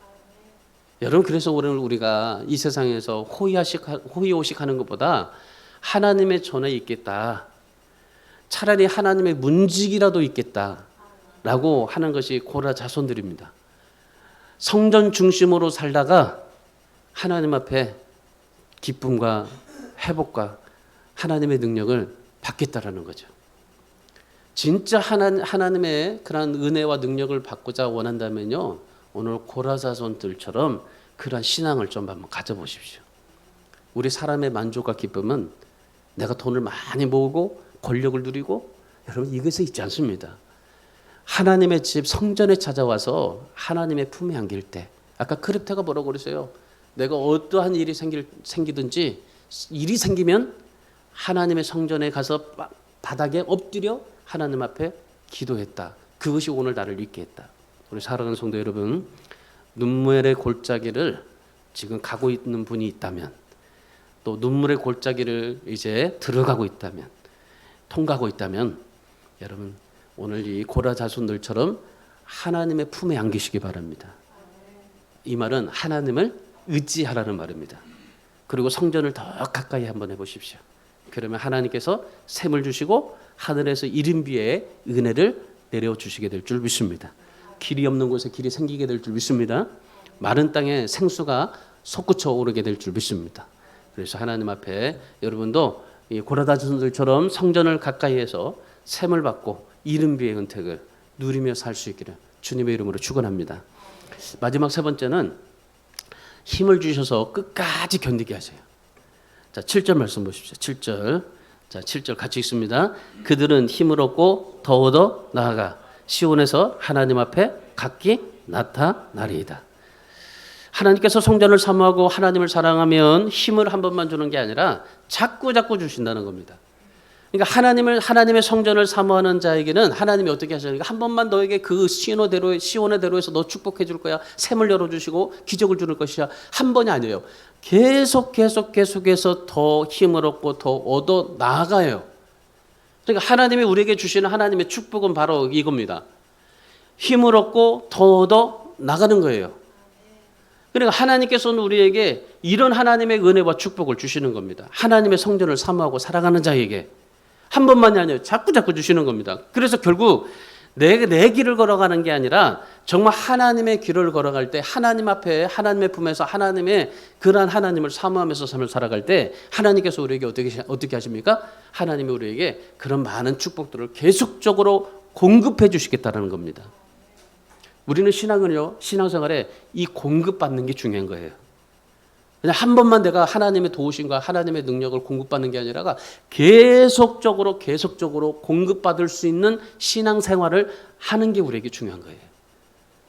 A: 여러분, 그래서 오늘 우리가 이 세상에서 호의호식하는 것보다 하나님의 전에 있겠다, 차라리 하나님의 문직이라도 있겠다라고 하는 것이 고라 자손들입니다. 성전 중심으로 살다가 하나님 앞에 기쁨과 회복과 하나님의 능력을 받겠다라는 거죠. 진짜 하나님의 그런 은혜와 능력을 받고자 원한다면요, 오늘 고라자손들처럼 그런 신앙을 좀 한번 가져보십시오. 우리 사람의 만족과 기쁨은 내가 돈을 많이 모으고 권력을 누리고, 여러분 이것에 있지 않습니다. 하나님의 집 성전에 찾아와서 하나님의 품에 안길 때, 아까 크립테가 뭐라고 그랬어요? 내가 어떠한 일이 생기든지 일이 생기면 하나님의 성전에 가서 바닥에 엎드려 하나님 앞에 기도했다. 그것이 오늘 나를 있게 했다. 우리 사랑하는 성도 여러분, 눈물의 골짜기를 지금 가고 있는 분이 있다면, 또 눈물의 골짜기를 이제 들어가고 있다면, 통과하고 있다면, 여러분 오늘 이 고라 자손들처럼 하나님의 품에 안기시기 바랍니다. 이 말은 하나님을 의지하라는 말입니다. 그리고 성전을 더 가까이 한번 해보십시오. 그러면 하나님께서 샘을 주시고 하늘에서 이른비에 은혜를 내려주시게 될 줄 믿습니다. 길이 없는 곳에 길이 생기게 될 줄 믿습니다. 마른 땅에 생수가 솟구쳐 오르게 될 줄 믿습니다. 그래서 하나님 앞에 여러분도 이 고라다손들처럼 성전을 가까이해서 샘을 받고 이른비의 은택을 누리며 살 수 있기를 주님의 이름으로 축원합니다. 마지막 세 번째는 힘을 주셔서 끝까지 견디게 하세요. 자, 7절 말씀 보십시오. 7절. 자, 7절 같이 읽습니다. 그들은 힘을 얻고 더 얻어 나아가 시온에서 하나님 앞에 각기 나타나리이다. 하나님께서 성전을 사모하고 하나님을 사랑하면 힘을 한 번만 주는 게 아니라 자꾸 주신다는 겁니다. 그러니까 하나님의 성전을 사모하는 자에게는 하나님이 어떻게 하시니까 한 번만 너에게 그 시온의 대로에서 너 축복해 줄 거야. 샘을 열어 주시고 기적을 주는 것이야. 한 번이 아니에요. 계속해서 더 힘을 얻고 더 얻어 나아가요. 그러니까 하나님이 우리에게 주시는 하나님의 축복은 바로 이겁니다. 힘을 얻고 더 얻어 나가는 거예요. 그러니까 하나님께서는 우리에게 이런 하나님의 은혜와 축복을 주시는 겁니다. 하나님의 성전을 사모하고 살아가는 자에게 한 번만이 아니에요. 자꾸 주시는 겁니다. 그래서 결국 내 길을 걸어가는 게 아니라 정말 하나님의 길을 걸어갈 때 하나님 앞에 하나님의 품에서 하나님의 그러한 하나님을 사모하면서 삶을 살아갈 때 하나님께서 우리에게 어떻게 하십니까? 하나님이 우리에게 그런 많은 축복들을 계속적으로 공급해 주시겠다는 겁니다. 우리는 신앙생활에 이 공급받는 게 중요한 거예요. 그냥 한 번만 내가 하나님의 도우심과 하나님의 능력을 공급받는 게 아니라 계속적으로 공급받을 수 있는 신앙생활을 하는 게 우리에게 중요한 거예요.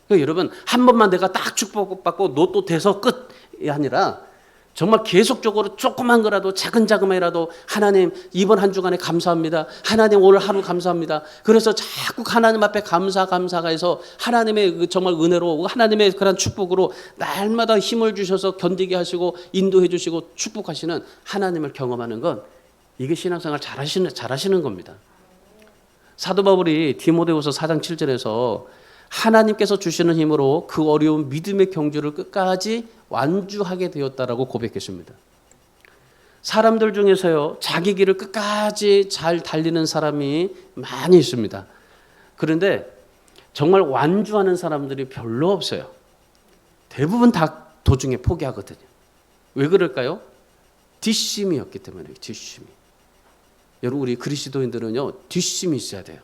A: 그러니까 여러분 한 번만 내가 딱 축복받고 너 또 돼서 끝이 아니라 정말 계속적으로 조그만 거라도 작은이라도 하나님 이번 한 주간에 감사합니다. 하나님 오늘 하루 감사합니다. 그래서 자꾸 하나님 앞에 감사가 해서 하나님의 정말 은혜로 하나님의 그런 축복으로 날마다 힘을 주셔서 견디게 하시고 인도해 주시고 축복하시는 하나님을 경험하는 건 이게 신앙생활 잘하시는 겁니다. 사도 바울이 디모데후서 4장 7절에서 하나님께서 주시는 힘으로 그 어려운 믿음의 경주를 끝까지 완주하게 되었다라고 고백했습니다. 사람들 중에서요, 자기 길을 끝까지 잘 달리는 사람이 많이 있습니다. 그런데 정말 완주하는 사람들이 별로 없어요. 대부분 다 도중에 포기하거든요. 왜 그럴까요? 뒷심이었기 때문에. 뒷심이. 여러분 우리 그리스도인들은요, 뒷심이 있어야 돼요.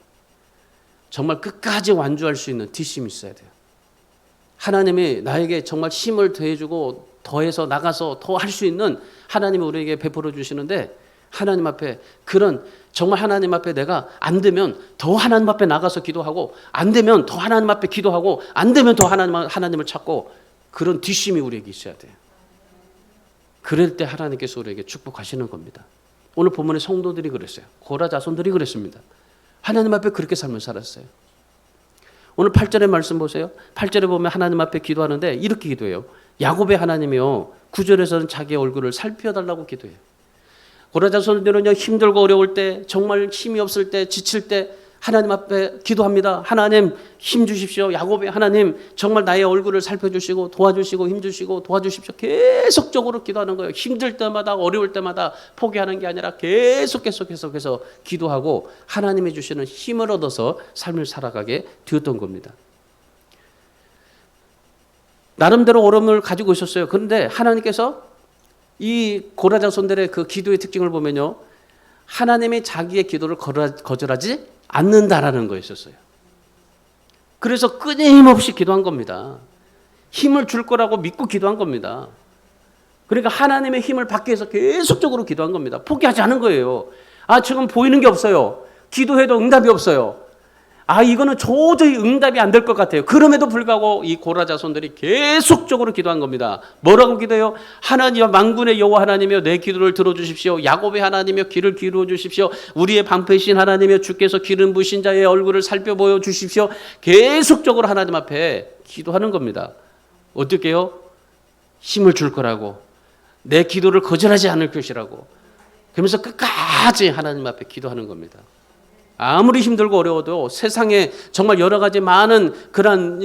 A: 정말 끝까지 완주할 수 있는 뒷심이 있어야 돼요. 하나님이 나에게 정말 힘을 더해주고 더해서 나가서 더 할 수 있는 하나님이 우리에게 베풀어 주시는데 하나님 앞에 그런 정말 하나님 앞에 내가 안 되면 더 하나님 앞에 나가서 기도하고 안 되면 더 하나님 앞에 기도하고 안 되면 더 하나님을 찾고 그런 뒷심이 우리에게 있어야 돼요. 그럴 때 하나님께서 우리에게 축복하시는 겁니다. 오늘 본문의 성도들이 그랬어요. 고라 자손들이 그랬습니다. 하나님 앞에 그렇게 삶을 살았어요. 오늘 8절의 말씀 보세요. 8절에 보면 하나님 앞에 기도하는데 이렇게 기도해요. 야곱의 하나님이요 9절에서는 자기의 얼굴을 살펴달라고 기도해요. 고라 자손들은요 힘들고 어려울 때 정말 힘이 없을 때 지칠 때 하나님 앞에 기도합니다. 하나님 힘 주십시오. 야곱의 하나님 정말 나의 얼굴을 살펴주시고 도와주시고 힘 주시고 도와주십시오. 계속적으로 기도하는 거예요. 힘들 때마다 어려울 때마다 포기하는 게 아니라 계속해서 기도하고 하나님이 주시는 힘을 얻어서 삶을 살아가게 되었던 겁니다. 나름대로 어려움을 가지고 있었어요. 그런데 하나님께서 이 고라 자손들의 그 기도의 특징을 보면요, 하나님이 자기의 기도를 거절하지 않는다라는 거였었어요. 그래서 끊임없이 기도한 겁니다. 힘을 줄 거라고 믿고 기도한 겁니다. 그러니까 하나님의 힘을 받기 위해서 계속적으로 기도한 겁니다. 포기하지 않은 거예요. 지금 보이는 게 없어요. 기도해도 응답이 없어요. 이거는 도저히 응답이 안 될 것 같아요. 그럼에도 불구하고 이 고라 자손들이 계속적으로 기도한 겁니다. 뭐라고 기도해요? 하나님, 만군의 여호와 하나님이여, 내 기도를 들어주십시오. 야곱의 하나님이여, 귀를 기울여 주십시오. 우리의 방패신 하나님이여, 주께서 기름 부으신 자의 얼굴을 살펴보여 주십시오. 계속적으로 하나님 앞에 기도하는 겁니다. 어떻게 해요? 힘을 줄 거라고, 내 기도를 거절하지 않을 것이라고, 그러면서 끝까지 하나님 앞에 기도하는 겁니다. 아무리 힘들고 어려워도 세상에 정말 여러 가지 많은 그런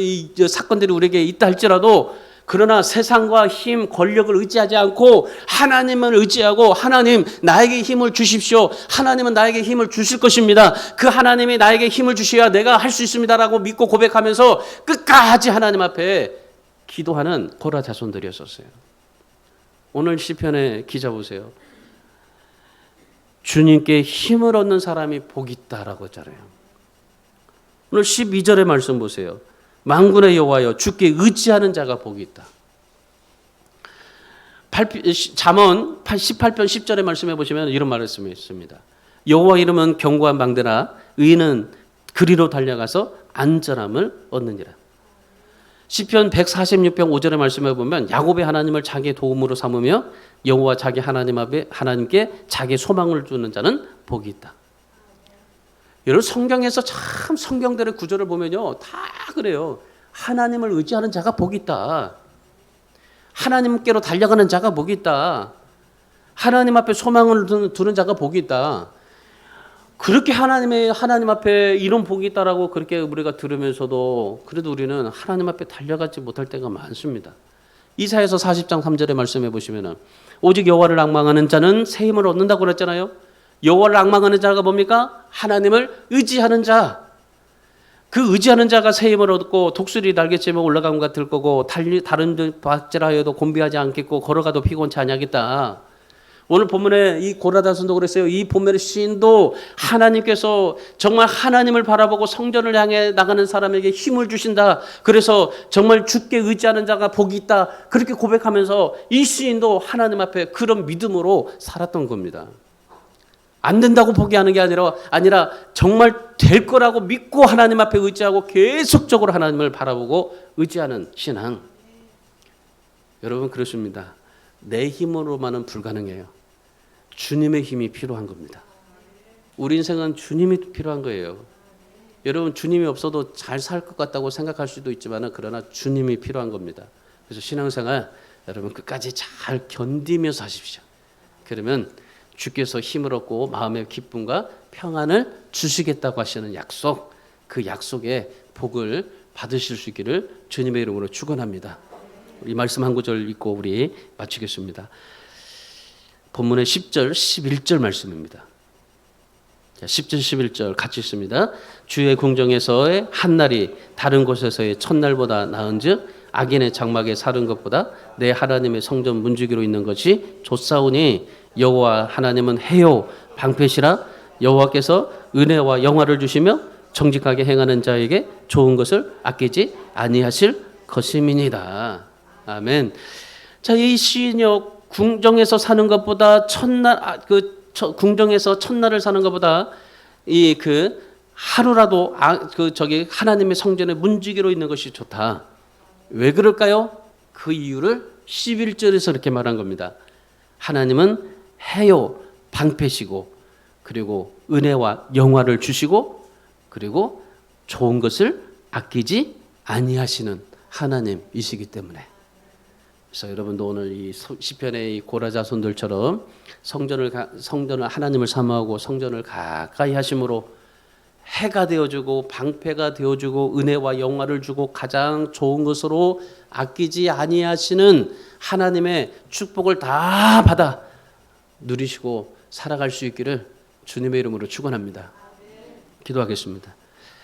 A: 사건들이 우리에게 있다 할지라도, 그러나 세상과 힘, 권력을 의지하지 않고 하나님을 의지하고, 하나님 나에게 힘을 주십시오. 하나님은 나에게 힘을 주실 것입니다. 그 하나님이 나에게 힘을 주셔야 내가 할 수 있습니다라고 믿고 고백하면서 끝까지 하나님 앞에 기도하는 고라 자손들이었었어요. 오늘 시편의 기자 보세요. 주님께 힘을 얻는 사람이 복이 있다라고 했잖아요. 오늘 12절의 말씀 보세요. 만군의 여호와여, 주께 의지하는 자가 복이 있다. 잠언 18편 10절의 말씀해 보시면 이런 말씀이 있습니다. 여호와 이름은 견고한 방대라, 의인은 그리로 달려가서 안전함을 얻느니라. 시편 146편 5절의 말씀에 보면 야곱의 하나님을 자기의 도움으로 삼으며 여호와 자기 하나님 앞에 하나님께 자기 소망을 주는 자는 복이 있다. 여러분, 성경에서 참 성경들의 구절을 보면요, 다 그래요. 하나님을 의지하는 자가 복이 있다. 하나님께로 달려가는 자가 복이 있다. 하나님 앞에 소망을 두는 자가 복이 있다. 그렇게 하나님 앞에 이런 복이 있다라고 그렇게 우리가 들으면서도 그래도 우리는 하나님 앞에 달려가지 못할 때가 많습니다. 이사야서 40장 3절의 말씀해 보시면은 오직 여호와를 앙망하는 자는 새 힘을 얻는다고 그랬잖아요. 여호와를 앙망하는 자가 뭡니까? 하나님을 의지하는 자. 그 의지하는 자가 새 힘을 얻고 독수리 날개치며 올라감 같을 거고, 다른 박질하여도 곤비하지 않겠고, 걸어가도 피곤치 아니하겠다. 오늘 본문에 이 고라 자손도 그랬어요. 이 본문의 시인도 하나님께서 정말 하나님을 바라보고 성전을 향해 나가는 사람에게 힘을 주신다. 그래서 정말 주께 의지하는 자가 복이 있다. 그렇게 고백하면서 이 시인도 하나님 앞에 그런 믿음으로 살았던 겁니다. 안 된다고 포기하는 게 아니라 정말 될 거라고 믿고 하나님 앞에 의지하고 계속적으로 하나님을 바라보고 의지하는 신앙. 여러분, 그렇습니다. 내 힘으로만은 불가능해요. 주님의 힘이 필요한 겁니다. 우리 인생은 주님이 필요한 거예요. 여러분, 주님이 없어도 잘 살 것 같다고 생각할 수도 있지만 그러나 주님이 필요한 겁니다. 그래서 신앙생활 여러분 끝까지 잘 견디면서 하십시오. 그러면 주께서 힘을 얻고 마음의 기쁨과 평안을 주시겠다고 하시는 약속, 그 약속의 복을 받으실 수 있기를 주님의 이름으로 축원합니다. 이 말씀 한 구절 읽고 우리 마치겠습니다. 본문의 10절, 11절 말씀입니다. 10절, 11절 같이 있습니다. 주의 궁정에서의 한날이 다른 곳에서의 첫날보다 나은즉 악인의 장막에 사는 것보다 내 하나님의 성전 문지기로 있는 것이 좋사오니 여호와 하나님은 해요 방패시라. 여호와께서 은혜와 영화를 주시며 정직하게 행하는 자에게 좋은 것을 아끼지 아니하실 것임이니이다. 아멘. 자, 이 시인요, 궁정에서 사는 것보다 궁정에서 첫날을 사는 것보다 하루라도 하나님의 성전에 문지기로 있는 것이 좋다. 왜 그럴까요? 그 이유를 11절에서 이렇게 말한 겁니다. 하나님은 해요 방패시고, 그리고 은혜와 영화를 주시고, 그리고 좋은 것을 아끼지 아니하시는 하나님이시기 때문에. 그래서 여러분도 오늘 이 시편의 이 고라 자손들처럼 성전을 하나님을 사모하고 성전을 가까이 하심으로 해가 되어주고 방패가 되어주고 은혜와 영화를 주고 가장 좋은 것으로 아끼지 아니하시는 하나님의 축복을 다 받아 누리시고 살아갈 수 있기를 주님의 이름으로 축원합니다. 기도하겠습니다.